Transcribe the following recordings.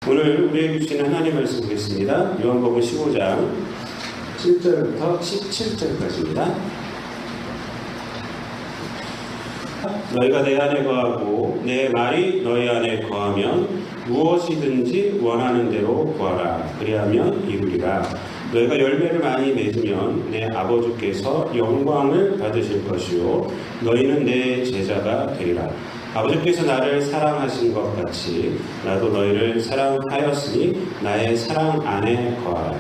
오늘 우리에게 주시는 하나님의 말씀 보겠습니다. 요한복음 15장 7절부터 17절까지입니다. 너희가 내 안에 거하고 내 말이 너희 안에 거하면 무엇이든지 원하는 대로 구하라. 그리하면 이루리라. 너희가 열매를 많이 맺으면 내 아버지께서 영광을 받으실 것이요 너희는 내 제자가 되리라. 아버지께서 나를 사랑하신 것 같이 나도 너희를 사랑하였으니 나의 사랑 안에 거하라.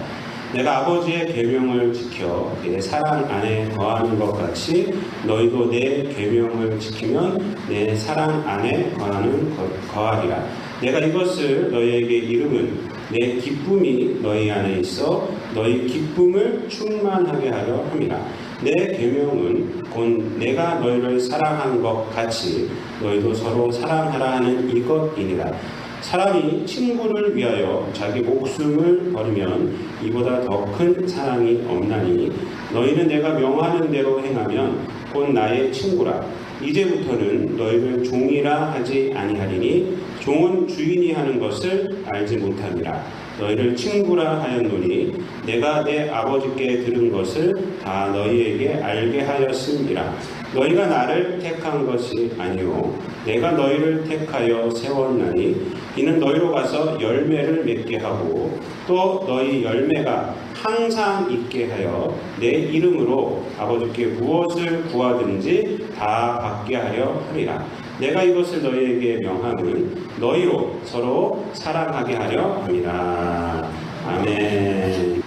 내가 아버지의 계명을 지켜 내 사랑 안에 거하는 것 같이 너희도 내 계명을 지키면 내 사랑 안에 거하리라. 내가 이것을 너희에게 이름은 내 기쁨이 너희 안에 있어 너희 기쁨을 충만하게 하려 함이라. 내 계명은 곧 내가 너희를 사랑한 것 같이 너희도 서로 사랑하라 하는 이것이니라. 사람이 친구를 위하여 자기 목숨을 버리면 이보다 더 큰 사랑이 없나니 너희는 내가 명하는 대로 행하면 곧 나의 친구라. 이제부터는 너희를 종이라 하지 아니하리니 종은 주인이 하는 것을 알지 못함이라. 너희를 친구라 하였노니 내가 내 아버지께 들은 것을 다 너희에게 알게 하였음이라. 너희가 나를 택한 것이 아니요 내가 너희를 택하여 세웠나니 이는 너희로 가서 열매를 맺게 하고 또 너희 열매가 항상 있게 하여 내 이름으로 아버지께 무엇을 구하든지 다 받게 하려 함이라. 내가 이것을 너희에게 명함은 너희로 서로 사랑하게 하려 함이라. 아멘.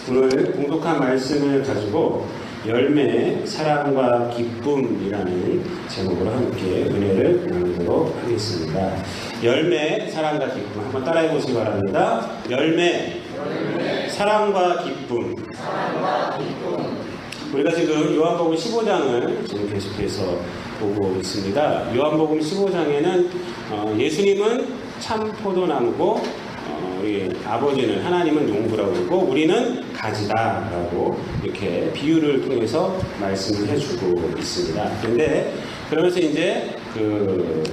오늘 공독한 말씀을 가지고 열매, 사랑과 기쁨이라는 제목으로 함께 은혜를 나누도록 하겠습니다. 열매, 사랑과 기쁨 한번 따라해 보시기 바랍니다. 열매, 사랑과 기쁨. 우리가 지금 요한복음 15장을 지금 계속해서 보고 있습니다. 요한복음 15장에는 예수님은 참 포도나무고 우리 아버지는 하나님은 농부라고 그러고 우리는 가지다라고 이렇게 비유를 통해서 말씀을 해주고 있습니다. 그런데 그러면서 이제 그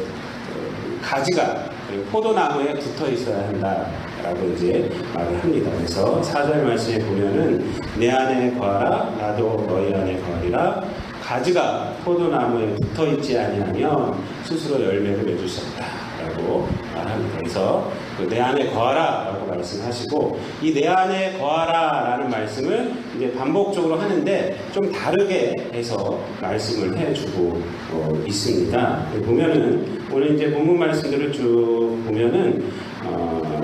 가지가 포도나무에 붙어 있어야 한다라고 이제 말을 합니다. 그래서 4절 말씀에 보면은 내 안에 거하라 나도 너희 안에 거하리라. 가지가 포도나무에 붙어 있지 아니하면 스스로 열매를 맺을 수 없다라고 말합니다. 그래서 내 안에 거하라 라고 말씀하시고 이 내 안에 거하라 라는 말씀을 이제 반복적으로 하는데 좀 다르게 해서 말씀을 해주고 있습니다. 보면은 오늘 이제 본문 말씀들을 쭉 보면은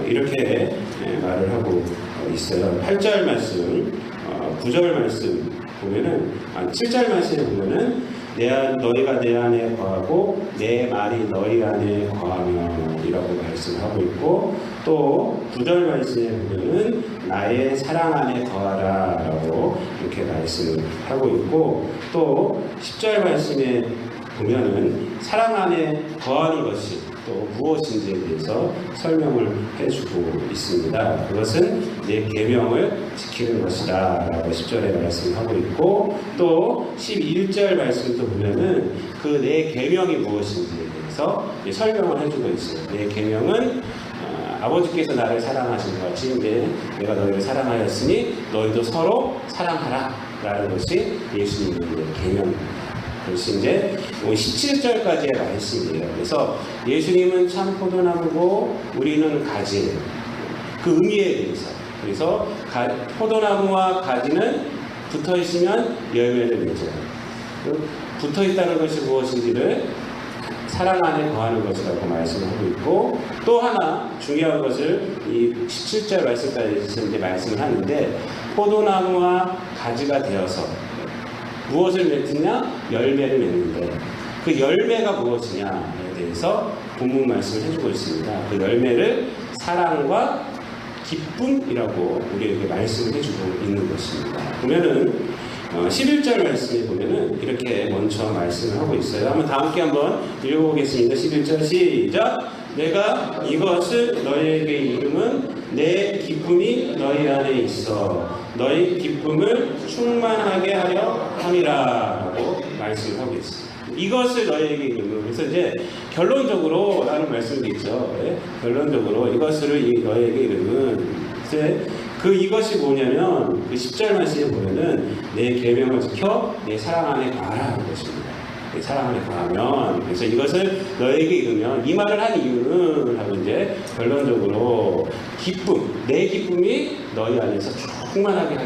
이렇게 말을 하고 있어요. 8절 말씀, 9절 말씀 보면은 7절 말씀에 보면은 너희가 내 안에 거하고 내 말이 너희 안에 거하면 이라고 말씀하고 있고 또 9절 말씀에 보면은 나의 사랑 안에 거하라 라고 이렇게 말씀을 하고 있고 또 10절 말씀에 보면은 사랑 안에 거하는 것이 또 무엇인지에 대해서 설명을 해주고 있습니다. 그것은 내 계명을 지키는 것이다 라고 10절에 말씀하고 있고 또 11절 말씀도 보면은 그 내 계명이 무엇인지에 대해서 설명을 해주고 있어요. 내 계명은 아버지께서 나를 사랑하신 것 같이 내가 너희를 사랑하였으니 너희도 서로 사랑하라 라는 것이 예수님의 계명입니다. 그래서 이제 17절까지의 말씀이에요. 그래서 예수님은 참 포도나무고 우리는 가지예요. 그 의미에 대해서. 그래서 포도나무와 가지는 붙어 있으면 열매를 맺어요. 붙어 있다는 것이 무엇인지를 사랑 안에 거하는 것이라고 말씀하고 있고 또 하나 중요한 것을 이 17절 말씀까지 이제 말씀을 하는데 포도나무와 가지가 되어서 무엇을 맺느냐? 열매를 맺는데 그 열매가 무엇이냐에 대해서 본문 말씀을 해주고 있습니다. 그 열매를 사랑과 기쁨이라고 우리에게 말씀을 해주고 있는 것입니다. 보면은 11절 말씀에 보면은 이렇게 먼저 말씀을 하고 있어요. 한번 다 함께 한번 읽어보겠습니다. 11절 시작. 내가 이것을 너희에게 이름은 내 기쁨이 너희 안에 있어 너희 기쁨을 충만하게 하려 함이라 라고 말씀을 하고 있습니다. 이것을 너희에게 이르면, 그래서 이제 결론적으로 라는 말씀이 있죠. 예? 결론적으로 이것을 너희에게 이르면, 이제 그 이것이 뭐냐면 그 10절 말씀에 보면은 내 계명을 지켜 내 사랑 안에 거하라 하는 것입니다. 내 사랑 안에 거하면, 그래서 이것을 너희에게 이르면, 이 말을 한 이유는 하고 이제 결론적으로 기쁨, 내 기쁨이 너희 안에서 충만하게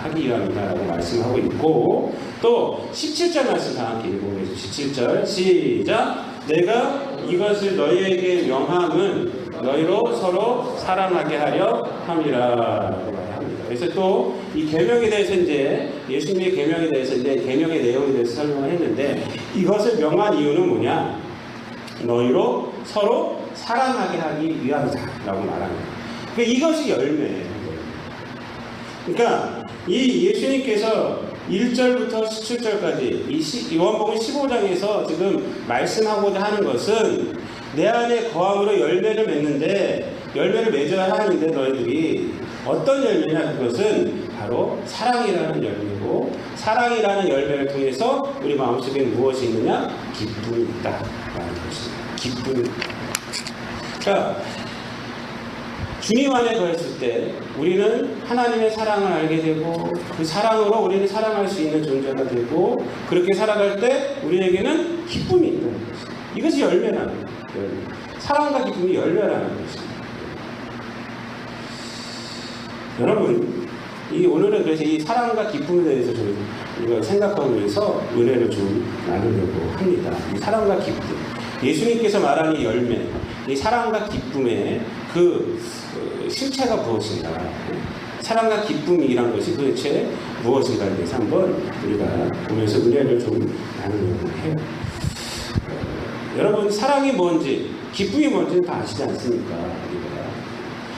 하기 위함이다라고 말씀하고 있고, 또 17절 말씀 다 함께 읽어보겠습니다. 17절 시작. 내가 이것을 너희에게 명함은 너희로 서로 사랑하게 하려 함이라고 말합니다. 그래서 또 이 계명에 대해서 이제 예수님의 계명에 대해서 이제 계명의 내용에 대해서 설명을 했는데, 이것을 명한 이유는 뭐냐? 너희로 서로 사랑하게 하기 위함이다라고 말합니다. 그러니까 이것이 열매예요. 그러니까 이 예수님께서 1절부터 17절까지 이 요한복음 15장에서 지금 말씀하고자 하는 것은 내 안에 거함으로 열매를 맺는데, 열매를 맺어야 하는데 너희들이 어떤 열매냐? 그것은 바로 사랑이라는 열매고, 사랑이라는 열매를 통해서 우리 마음속에 무엇이 있느냐? 기쁨이 있다라는 것입니다. 기쁨이. 그러니까 주님 안에 거했을 때 우리는 하나님의 사랑을 알게 되고, 그 사랑으로 우리는 사랑할 수 있는 존재가 되고, 그렇게 살아갈 때 우리에게는 기쁨이 있다는 것입니다. 이것이 열매라는 거예요. 사랑과 기쁨이 열매라는 것입니다. 여러분, 오늘은 그래서 이 사랑과 기쁨에 대해서 좀 우리가 생각하면서 은혜를 좀 나누려고 합니다. 이 사랑과 기쁨, 예수님께서 말하는 이 열매, 이 사랑과 기쁨의 그 실체가 무엇인가, 사랑과 기쁨이란 것이 도대체 무엇인가에 대해서 한번 우리가 보면서 은혜를 좀 나누려고 해요. 여러분, 사랑이 뭔지, 기쁨이 뭔지는 다 아시지 않습니까?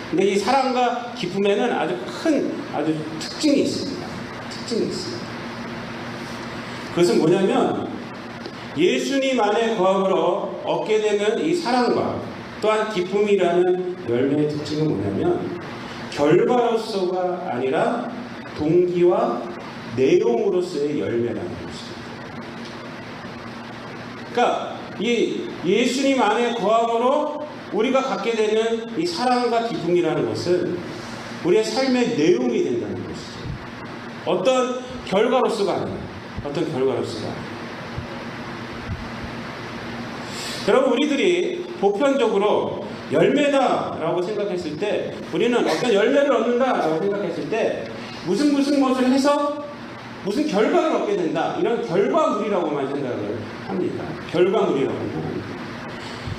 근데 이 사랑과 기쁨에는 아주 특징이 있습니다. 특징이 있습니다. 그것은 뭐냐면, 예수님 안에 거함으로 얻게 되는 이 사랑과 또한 기쁨이라는 열매의 특징은 뭐냐면, 결과로서가 아니라 동기와 내용으로서의 열매라는 것입니다. 그러니까 이 예수님 안에 거함으로 우리가 갖게 되는 이 사랑과 기쁨이라는 것은 우리의 삶의 내용이 된다는 것이죠. 어떤 결과로서가 아니라, 어떤 결과로서가 아니라. 여러분, 우리들이 보편적으로 열매다라고 생각했을 때, 우리는 어떤 열매를 얻는다라고 생각했을 때 무슨 것을 해서 무슨 결과를 얻게 된다, 이런 결과물이라고만 생각을 합니다. 결과물이라고 생각합니다.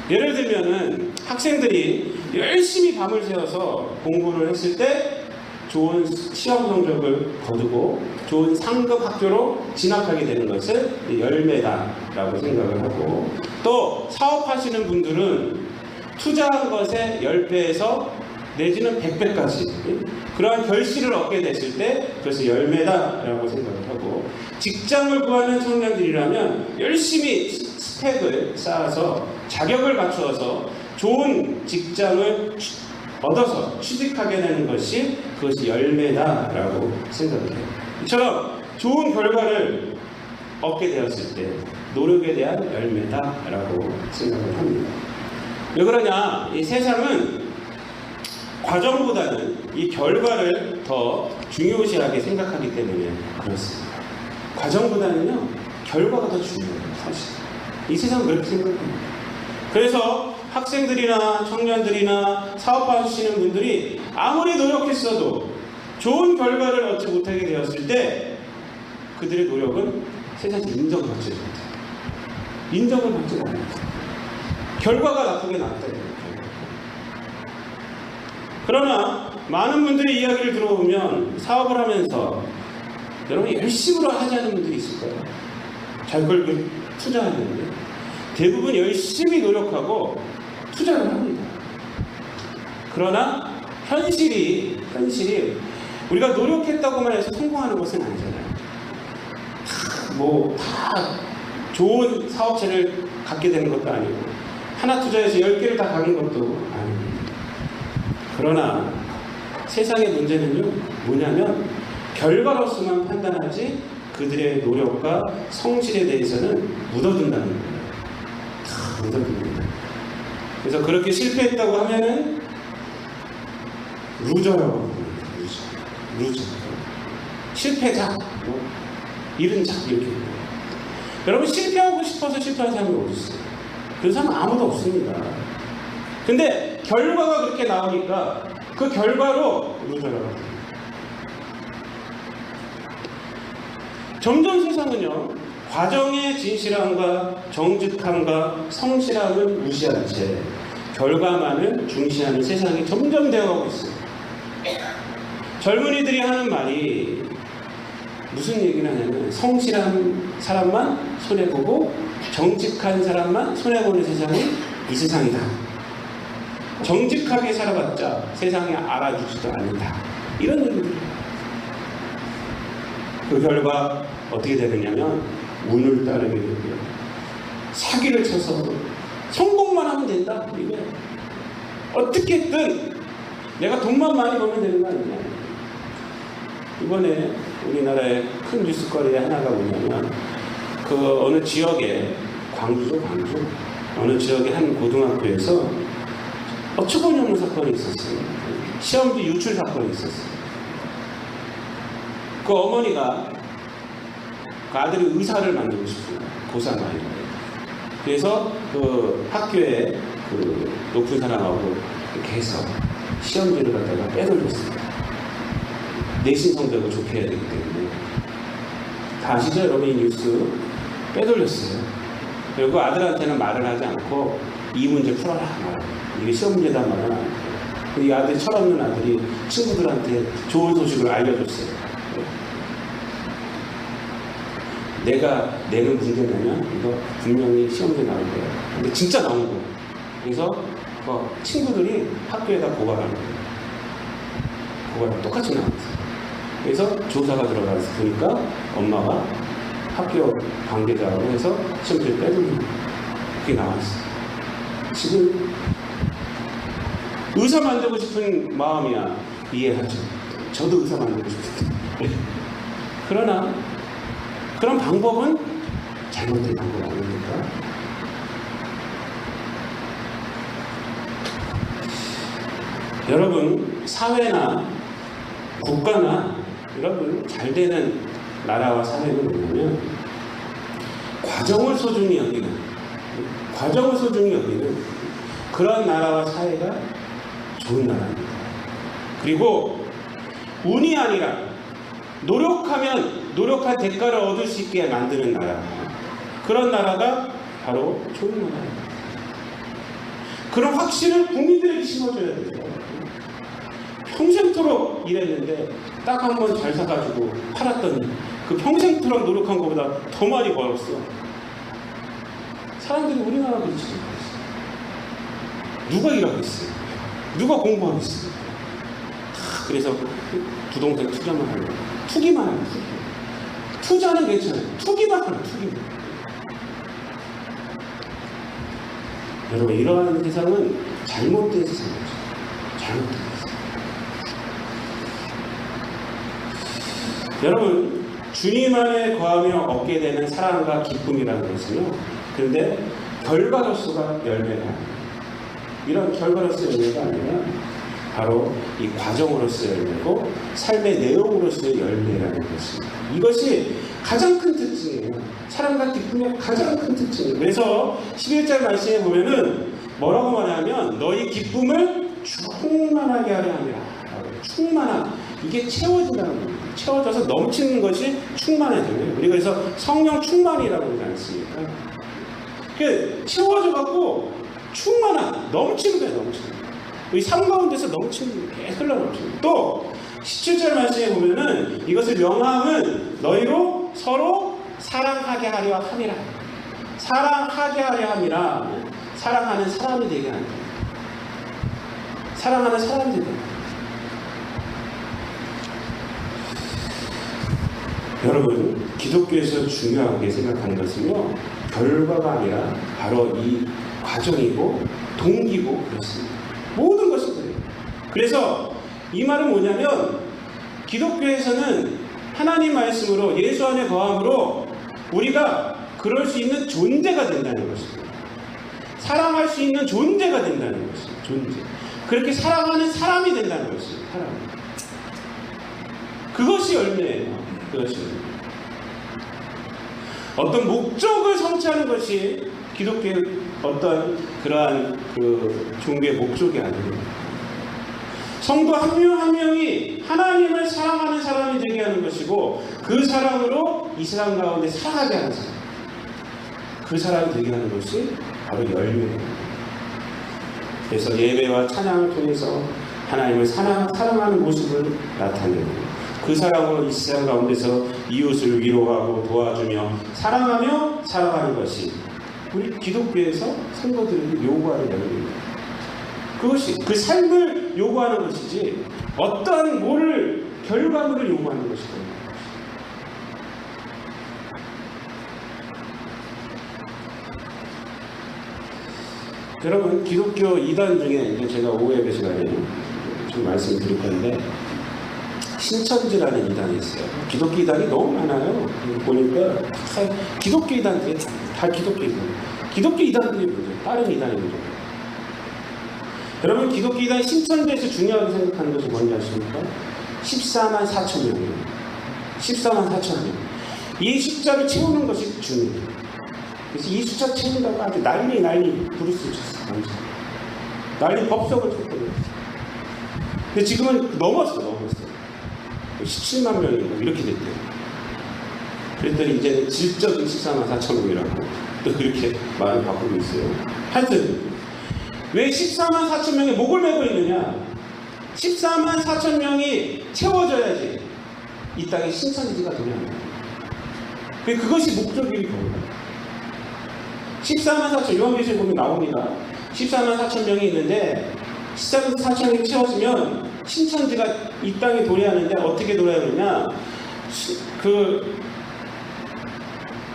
예를 들면은 학생들이 열심히 밤을 새워서 공부를 했을 때 좋은 시험 성적을 거두고 좋은 상급 학교로 진학하게 되는 것을 열매다라고 생각을 하고, 또 사업하시는 분들은 투자한 것의 10배에서 내지는 100배까지 그러한 결실을 얻게 됐을 때 그것을 열매다라고 생각을 하고, 직장을 구하는 청년들이라면 열심히 스펙을 쌓아서 자격을 갖추어서 좋은 직장을 얻어서 취직하게 되는 것이, 그것이 열매다라고 생각을 해요. 이처럼 좋은 결과를 얻게 되었을 때 노력에 대한 열매다라고 생각을 합니다. 왜 그러냐? 이 세상은 과정보다는 이 결과를 더 중요시하게 생각하기 때문에 그렇습니다. 과정보다는요, 결과가 더 중요해요, 사실. 이 세상은 그렇게 생각합니다. 그래서 학생들이나 청년들이나 사업하시는 분들이 아무리 노력했어도 좋은 결과를 얻지 못하게 되었을 때 그들의 노력은 세상에서 인정을 받지 못해요. 인정을 받지 않아요. 결과가 나쁘게 나왔다. 그러나 많은 분들의 이야기를 들어보면 사업을 하면서 여러분 열심으로 하지 않은 분들이 있을 거예요. 자기를 투자하는데 대부분 열심히 노력하고 투자를 합니다. 그러나 현실이 우리가 노력했다고만 해서 성공하는 것은 아니잖아요. 다 좋은 사업체를 갖게 되는 것도 아니고 하나 투자해서 10개를 다 가는 것도 아닙니다. 그러나 세상의 문제는요, 뭐냐면 결과로서만 판단하지 그들의 노력과 성실에 대해서는 묻어둔다는 거예요. 다 묻어둡니다. 그래서 그렇게 실패했다고 하면은 루저라고 부릅니다. 루저. 실패자, 잃은 자 이렇게. 여러분 실패하고 싶어서 실패하는 사람이 어디 있어요? 그런 사람 아무도 없습니다. 근데 결과가 그렇게 나오니까 그 결과로 루저라고 합니다. 점점 세상은요, 과정의 진실함과 정직함과 성실함을 무시한 채 결과만을 중시하는 세상이 점점 되어가고 있어요. 젊은이들이 하는 말이 무슨 얘기를 하냐면 성실한 사람만 손해보고 정직한 사람만 손해보는 세상이 이 세상이다. 정직하게 살아봤자 세상에 알아주지도 않는다. 이런 얘기들이에요. 그 결과 어떻게 되느냐면 운을 따르게 되고요. 사기를 쳐서 성공만 하면 된다. 이게 어떻게든 내가 돈만 많이 벌면 되는 거 아니냐. 이번에 우리나라의 큰 뉴스거리 하나가 뭐냐면 그 어느 지역에 광주 어느 지역의 한 고등학교에서 어처구니없는 사건이 있었어요. 시험지 유출 사건이 있었어요. 그 어머니가 그 아들이 의사를 만들고 싶은 고3 아이예요. 그래서 그 학교에 그 높은 사람하고 이렇게 해서 시험지를 갖다가 빼돌렸습니다. 내신 성적을 좋게 해야 되기 때문에. 다 아시죠? 여러분 이 뉴스 빼돌렸어요. 그리고 아들한테는 말을 하지 않고 이 문제 풀어라 말이에요. 이게 시험 문제단 말이야. 이 아들이 철없는 아들이 친구들한테 좋은 소식을 알려줬어요. 내가 내는 문제 내면 이거 분명히 시험에 나올 거야. 근데 진짜 나온 거야. 그래서 친구들이 학교에다 고발하는 거예요. 고발하고 똑같이 나왔어요. 그래서 조사가 들어가서 보니까 엄마가 학교 관계자하고 해서 시험지를 빼돌린 거예요. 그게 나왔어요. 지금 의사 만들고 싶은 마음이야 이해하죠. 저도 의사 만들고 싶어요. 그러나 그런 방법은 잘못된 방법 아닙니까? 여러분 사회나 국가나 여러분 잘 되는 나라와 사회는 뭐냐면 과정을 소중히 여기는 그런 나라와 사회가 좋은 나라입니다. 그리고 운이 아니라 노력하면 노력한 대가를 얻을 수 있게 만드는 나라, 그런 나라가 바로 좋은 나라입니다. 그런 확신을 국민들에게 심어줘야 돼요. 평생토록 일했는데 딱 한 번 잘 사가지고 팔았더니 그 평생토록 노력한 것보다 더 많이 벌었어. 사람들이 우리나라 그렇지 않아요. 누가 일하겠어요? 누가 공부하겠어요? 그래서 부동산 투자만 하려고 투기만 하는 투기. 투자는 괜찮아요. 투기만 하는 투기만. 여러분 이러한 세상은 잘못된 세상이죠. 잘못된 세상. 여러분 주님 안에 거하며 얻게 되는 사랑과 기쁨이라는 것은요. 그런데 결과로서가 열매가 아니에요. 이런 결과로서의 열매가 아니라 바로 이 과정으로서의 열매고 삶의 내용으로서의 열매라는 것입니다. 이것이 가장 큰 특징이에요. 사랑과 기쁨의 가장 큰 특징이에요. 그래서 11절 말씀에 보면은 뭐라고 말하냐면 너희 기쁨을 충만하게 하려 함이라. 충만한, 이게 채워진다는 겁니다. 채워져서 넘치는 것이 충만해져요. 우리가 그래서 성령 충만이라고 그러지 않습니까? 채워져갖고 충만한, 넘치는 거예요. 넘치는 거예요. 이 삶 가운데서 넘치는 게 흘러 넘치는. 또 17절 말씀에 보면은 이것을 명함은 너희로 서로 사랑하게 하려 함이라. 사랑하게 하려 함이라. 사랑하는 사람이 되게 한다. 사랑하는 사람이 되게 한다. 여러분 기독교에서 중요하게 생각하는 것은요, 결과가 아니라 바로 이 과정이고 동기고 그렇습니다. 모든 것이 그래요. 그래서 이 말은 뭐냐면 기독교에서는 하나님 말씀으로 예수 안에 거함으로 우리가 그럴 수 있는 존재가 된다는 것입니다. 사랑할 수 있는 존재가 된다는 것입니다. 존재. 그렇게 사랑하는 사람이 된다는 것입니다. 사람. 그것이 열매예요. 그것이 열매. 어떤 목적을 성취하는 것이 기독교의 어떤 그러한 그 종교의 목적이 아닙니다. 성도 한 명 한 명이 하나님을 사랑하는 사람이 되게 하는 것이고 그 사랑으로 이 세상 가운데 살아가게 하는 사람. 그 사람이 되게 하는 것이 바로 열매입니다. 그래서 예배와 찬양을 통해서 하나님을 사랑하는 모습을 나타내고 그 사랑으로 이 세상 가운데서 이웃을 위로하고 도와주며 사랑하며 살아가는 것이 우리 기독교에서 성도들에게 요구하는 내용입니다. 그것이 그 삶을 요구하는 것이지 어떠한 뭐를 결과물을 요구하는 것이 아닙니다. 여러분 기독교 이단 중에 이제 제가 오후예배 시간에 좀 말씀드릴 건데 신천지라는 이단이 있어요. 기독교 이단이 너무 많아요. 보니까 기독교 이단들이 다 기독교 이단. 기독교 이단들이 뭐죠? 다른 이단이 뭐죠? 여러분 기독교 이단 신천지에서 중요하게 생각하는 것이 뭔지 아십니까? 14만 4천 명이에요. 14만 4천 명. 이 숫자를 채우는 것이 중요해요. 그래서 이 숫자 채운다고 아주 난리 부를 수 있었어요. 난리 법석을 쳤거든요. 근데 지금은 넘었어요. 17만 명이 이렇게 됐대요. 그랬더니 이제는 질적인 14만 4천 명이라고 또 그렇게 말을 바꾸고 있어요. 하여튼 왜 14만 4천 명이 목을 메고 있느냐? 14만 4천 명이 채워져야지 이 땅에 신천지가 되냐? 그것이 목적일 겁니다. 14만 4천, 요한계시록 보면 나옵니다. 14만 4천 명이 있는데 14만 4천 명이 채워지면 신천지가 이 땅에 도래하는데 어떻게 도래하느냐? 그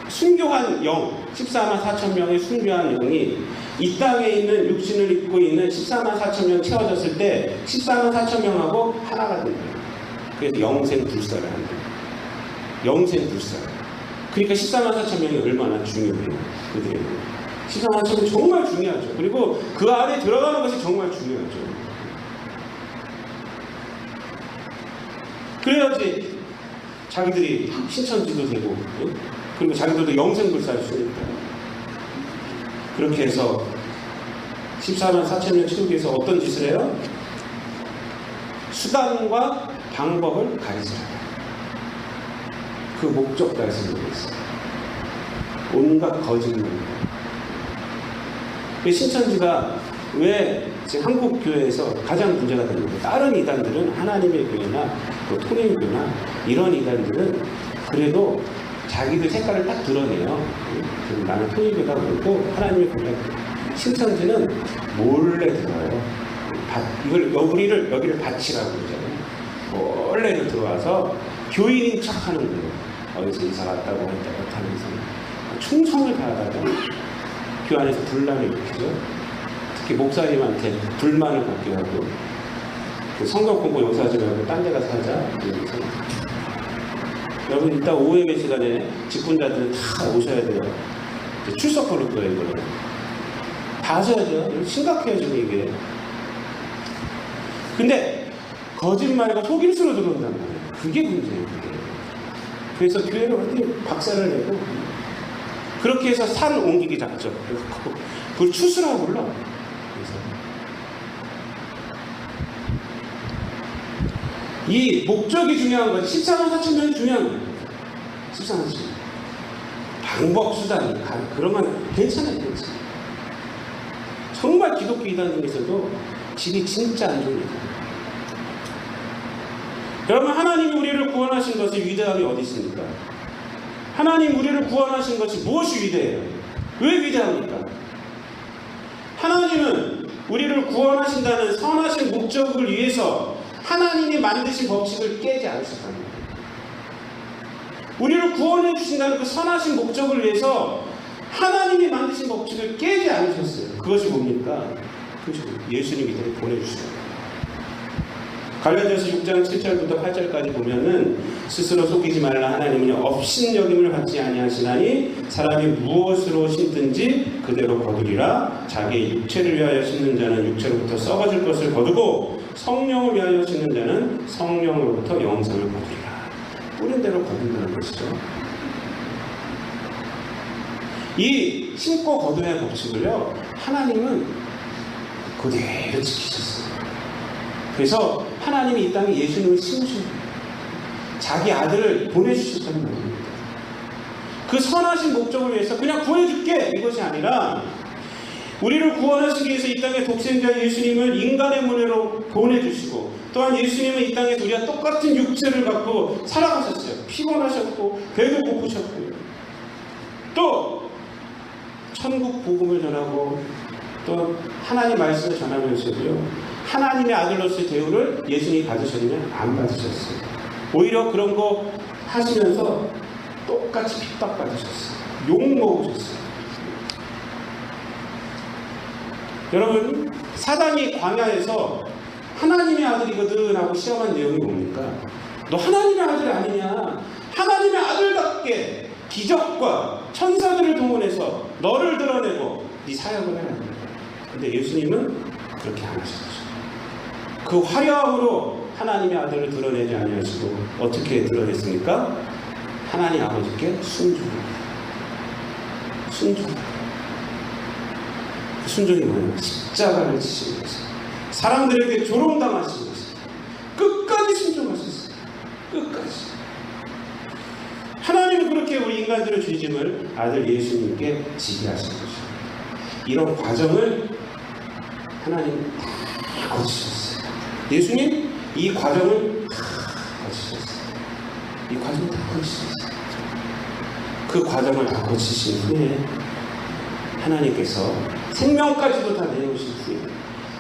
순교한 영, 14만 4천 명의 순교한 영이 이 땅에 있는 육신을 입고 있는 14만 4천 명 채워졌을 때 14만 4천 명하고 하나가 됩니다. 그래서 영생 불사를 합니다. 영생 불사. 그러니까 14만 4천 명이 얼마나 중요해요. 그들에게. 14만 4천 명이 정말 중요하죠. 그리고 그 안에 들어가는 것이 정말 중요하죠. 그래야지 자기들이 신천지도 되고 그리고 자기들도 영생불사를 수 있다. 그렇게 해서 14만 4천 명 채우기 위해서 어떤 짓을 해요? 수단과 방법을 가리자. 그 목적까지 생각했어요. 온갖 거짓말. 신천지가 왜 지금 한국 교회에서 가장 문제가 되는 거예요? 다른 이단들은 하나님의 교회나 또 통일교나 이런 이단들은 그래도 자기들 색깔을 딱 드러내요. 나는 통일교다 그러고 하나님의 교회다. 신천지는 몰래 들어요. 이걸 여기를 밭이라고 그러잖아요. 몰래 들어와서 교인인 척하는 거예요. 어디서 이사 갔다고 하면서 충성을 다하다가 교회 안에서 분란을 일으키죠. 특히 목사님한테 불만을 갖게 하고 성경 공부 용서하지 말고 딴 데 가서 하자. 이러면서. 여러분 이따 오후예배 시간에 직분자들은 다 오셔야 돼요. 출석 부를 거예요. 이거는. 다 하셔야 돼요. 심각해요 지금 이게. 근데 거짓말과 속임수로 들어온단 말이에요. 그게 문제예요. 그게. 그래서 교회를 완전히 박살을 내고 그렇게 해서 산 옮기기 작전. 그걸 추수라고 불러. 그래서 이 목적이 중요한 거지. 14만 4천 명이 중요한 거예요. 14만 4천 명. 방법, 수단이 그러면 괜찮아요. 괜찮아요. 정말 기독교 이단 중에서도 질이 진짜 안 좋습니다. 여러분 하나님이 우리를 구원하신 것의 위대함이 어디 있습니까? 하나님 우리를 구원하신 것이 무엇이 위대해요? 왜 위대합니까? 하나님은 우리를 구원하신다는 선하신 목적을 위해서 하나님이 만드신 법칙을 깨지 않으셨답니다. 우리를 구원해 주신다는 그 선하신 목적을 위해서 하나님이 만드신 법칙을 깨지 않으셨어요. 그것이 뭡니까? 그것이 예수님이 보내주시다. 갈라디아서 6장 7절부터 8절까지 보면은 스스로 속이지 말라. 하나님은 업신여김을 받지 아니하시나니 사람이 무엇으로 심든지 그대로 거두리라. 자기의 육체를 위하여 심는 자는 육체로부터 썩어질 것을 거두고 성령을 위하여 심는 자는 성령으로부터 영생을 거두리라. 뿌린 대로 거둔다는 것이죠. 이 심고 거둔의 법칙을요, 하나님은 그대로 지키셨어요. 그래서 하나님이 이 땅에 예수님을 심으신 자기 아들을 보내주셨다는 말입니다. 그 선하신 목적을 위해서 그냥 구해줄게 이것이 아니라 우리를 구원하시기 위해서 이 땅에 독생자 예수님을 인간의 문으로 보내주시고, 또한 예수님은 이 땅에서 우리가 똑같은 육체를 갖고 살아가셨어요. 피곤하셨고 배도 고프셨고요. 또 천국 복음을 전하고 또 하나님 말씀을 전하면서도요, 하나님의 아들로서의 대우를 예수님이 받으셨냐? 안 받으셨어요. 오히려 그런 거 하시면서 똑같이 핍박받으셨어요. 욕 먹으셨어요. 여러분, 사단이 광야에서 하나님의 아들이거든 하고 시험한 내용이 뭡니까? 너 하나님의 아들 아니냐? 하나님의 아들답게 기적과 천사들을 동원해서 너를 드러내고 네 사역을 해야 합니다. 근데 예수님은 그렇게 안 하셨죠. 그 화려함으로 하나님의 아들을 드러내지 아니하시고 어떻게 드러냈습니까? 하나님 아버지께 순종합니다. 순종. 그 순종이 뭐예요? 십자가를 지신 것이에요. 사람들에게 조롱당하신 것이에요. 끝까지 순종하셨어요. 끝까지. 하나님은 그렇게 우리 인간들의 죄짐을 아들 예수님께 지게 하신 것이에요. 이런 과정을 하나님 다 거치셨어요. 예수님 이 과정을 다 거치셨어요. 이 과정을 다 거치셨어요. 그 과정을 다 거치신 후에 하나님께서 생명까지도 다 내놓으신 후에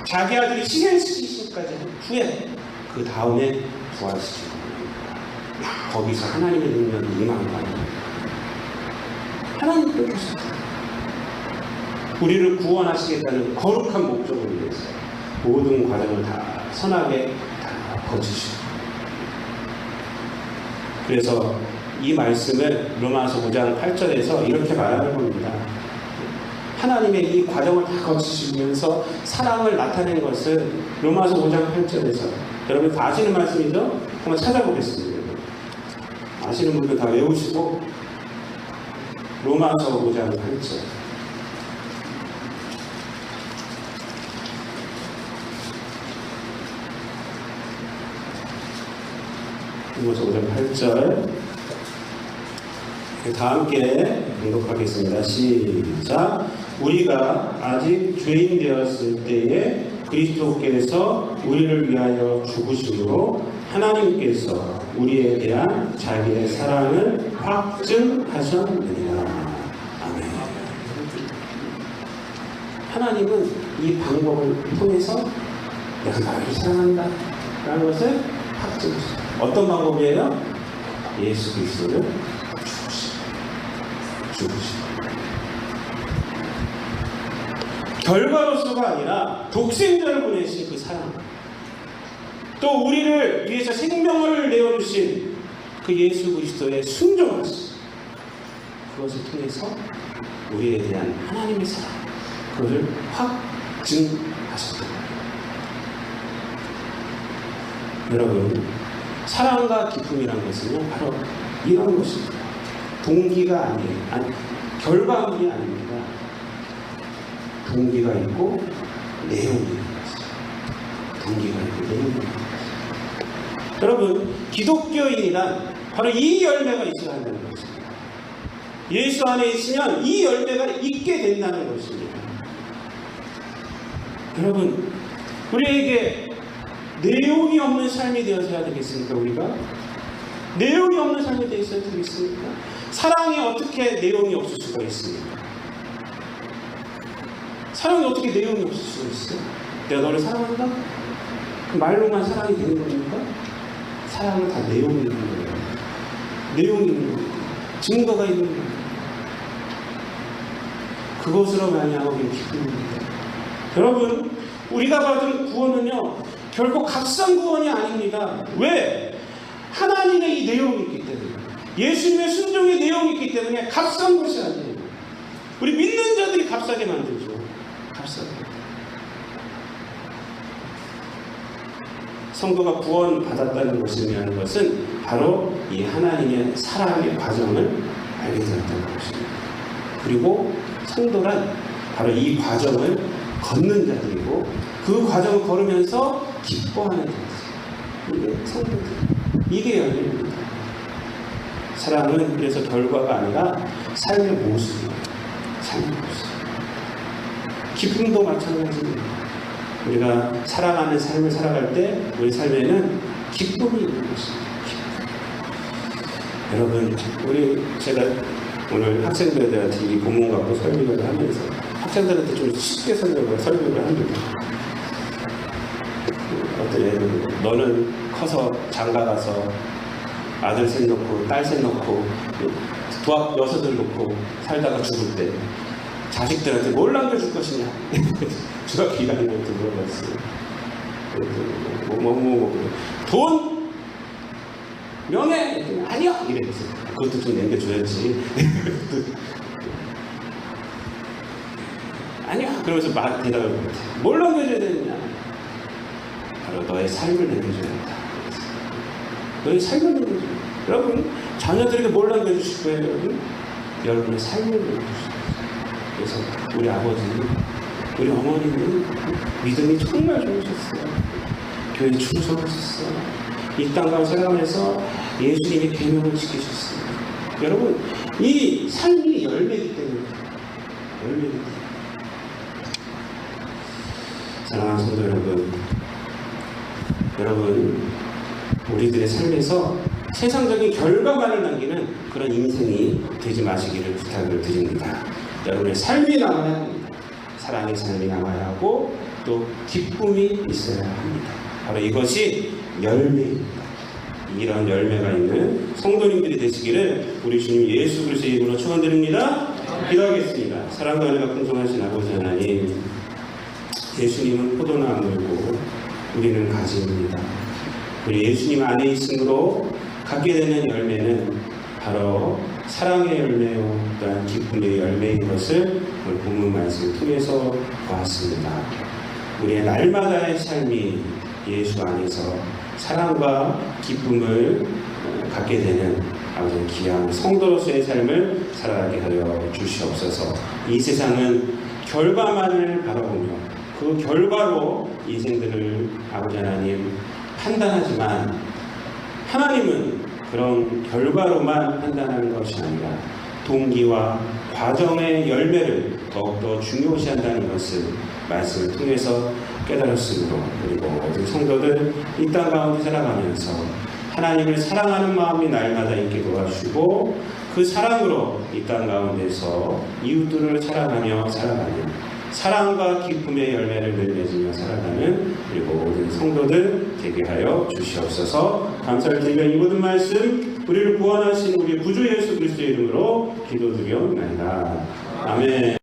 자기 아들이 희생시키신까지 한 후에 그 다음에 부활시키고 거기서 하나님의 능력이 임한 거 아니에요. 하나님 그러셨어요. 우리를 구원하시겠다는 거룩한 목적을 위해서 모든 과정을 다 선하게 다 거치시고, 그래서 이 말씀을 로마서 5장 8절에서 이렇게 말하는 겁니다. 하나님의 이 과정을 다 거치시면서 사랑을 나타낸 것을 로마서 5장 8절에서, 여러분 다 아시는 말씀이죠? 한번 찾아보겠습니다. 아시는 분들 다 외우시고 로마서 5장 8절. 로마서 5장 8절. 다 함께 봉독하겠습니다. 시작. 우리가 아직 죄인 되었을 때에 그리스도께서 우리를 위하여 죽으심으로 하나님께서 우리에 대한 자기의 사랑을 확증하셨느니라. 아멘. 하나님은 이 방법을 통해서 내가 나를 사랑한다 라는 것을 확증하셨어요. 어떤 방법이에요? 예수 그리스도를 죽으시고 결과로서가 아니라 독생자를 보내신 그 사랑, 또 우리를 위해서 생명을 내어주신 그 예수 그리스도의 순종하심, 그것을 통해서 우리에 대한 하나님의 사랑, 그것을 확증하셨다. 여러분, 사랑과 기쁨이란 것은요, 바로 이런 것입니다. 동기가 아니에요. 결과물이 아닙니다. 동기가 있고 내용이 있는 것이죠. 동기가 있고 내용이 있는 것이죠. 여러분, 기독교인이란 바로 이 열매가 있어야 한다는 것입니다. 예수 안에 있으면 이 열매가 있게 된다는 것입니다. 여러분, 우리에게 내용이 없는 삶이 되어서야 되겠습니까? 우리가? 내용이 없는 삶이 되어서야 되겠습니까? 사랑이 어떻게 내용이 없을 수가 있습니까? 사랑이 어떻게 내용이 없을 수가 있어요? 내가 너를 사랑한다? 그 말로만 사랑이 되는 겁니까? 사랑은 다 내용이 있는 거예요. 내용이 있는 거예요. 증거가 있는 거예요. 그것으로 말미암아 우리는 기쁨입니다. 여러분, 우리가 받은 구원은요, 결국 값싼 구원이 아닙니다. 왜? 하나님의 이 내용이 있기 때문에, 예수님의 순종의 내용이 있기 때문에 값싼 것이 아니에요. 우리 믿는 자들이 값싸게 만들죠. 값싸게. 성도가 구원받았다는 것을 의미하는 것은 바로 이 하나님의 사랑의 과정을 알게 되었다는 것입니다. 그리고 성도란 바로 이 과정을 걷는 자들이고 그 과정을 걸으면서 기뻐하는 자들. 이게 성도들. 이게 열매입니다. 사랑은 그래서 결과가 아니라 삶의 모습이에요. 삶의 모습. 기쁨도 마찬가지입니다. 우리가 살아가는 삶을 살아갈 때 우리 삶에는 기쁨이 있는 것입니다. 기쁨. 여러분, 제가 오늘 학생들한테 이 본문 갖고 설교를 하면서 학생들한테 좀 쉽게 설교를 합니다. 어떤 애는 너는 커서 장가 가서 아들 셋 놓고 딸 셋 놓고 부학 여섯을 놓고 살다가 죽을 때 자식들한테 뭘 남겨줄 것이냐? 중학교 1학년 때 물어봤어요. 돈? 명예? 아니요! 이랬어요. 그것도 좀 남겨줘야지. 아니야! 그러면서 대답을 못해. 뭘 남겨줘야 되느냐? 바로 너의 삶을 남겨줘야 한다. 너의 삶을 남겨줘야 한다. 여러분, 자녀들에게 뭘 남겨주실 거예요, 여러분? 여러분의 삶을 남겨주실 거예요. 그래서 우리 아버지는, 우리 어머니는 믿음이 정말 좋으셨어요. 교회에 충성하셨어요. 이 땅과 살아가면서 예수님의 계명을 지키셨어요. 여러분, 이 삶이 열매이기 때문에 열매이기 때문에. 사랑하는 성도 여러분, 우리들의 삶에서 세상적인 결과만을 남기는 그런 인생이 되지 마시기를 부탁을 드립니다. 여러분의 삶이 남아야 합니다. 사랑의 삶이 남아야 하고 또 기쁨이 있어야 합니다. 바로 이것이 열매입니다. 이런 열매가 있는 성도님들이 되시기를 우리 주님 예수 그리스도의 이름으로 축원드립니다. 기도하겠습니다. 사랑과 은혜가 풍성하신 아버지 하나님, 예수님은 포도나무이고 우리는 가지입니다. 우리 예수님 안에 있음으로 갖게 되는 열매는 바로 사랑의 열매요 또한 기쁨의 열매인 것을 오늘 본문 말씀을 통해서 보았습니다. 우리의 날마다의 삶이 예수 안에서 사랑과 기쁨을 갖게 되는 아버지 귀한 성도로서의 삶을 살아가게 하여 주시옵소서. 이 세상은 결과만을 바라보며 그 결과로 인생들을 아버지 하나님 판단하지만 하나님은 그런 결과로만 판단하는 것이 아니라 동기와 과정의 열매를 더욱더 중요시한다는 것을 말씀을 통해서 깨달았으므로 그리고 모든 성도들 이 땅 가운데 살아가면서 하나님을 사랑하는 마음이 날마다 있게 도와주시고 그 사랑으로 이 땅 가운데서 이웃들을 사랑하며 살아가는 사랑과 기쁨의 열매를 맺으며 살아가는 그리고 모든 성도들 되게 하여 주시옵소서. 감사를 드리며 이 모든 말씀 우리를 구원하신 우리 구주 예수 그리스도의 이름으로 기도드리옵나이다. 아멘.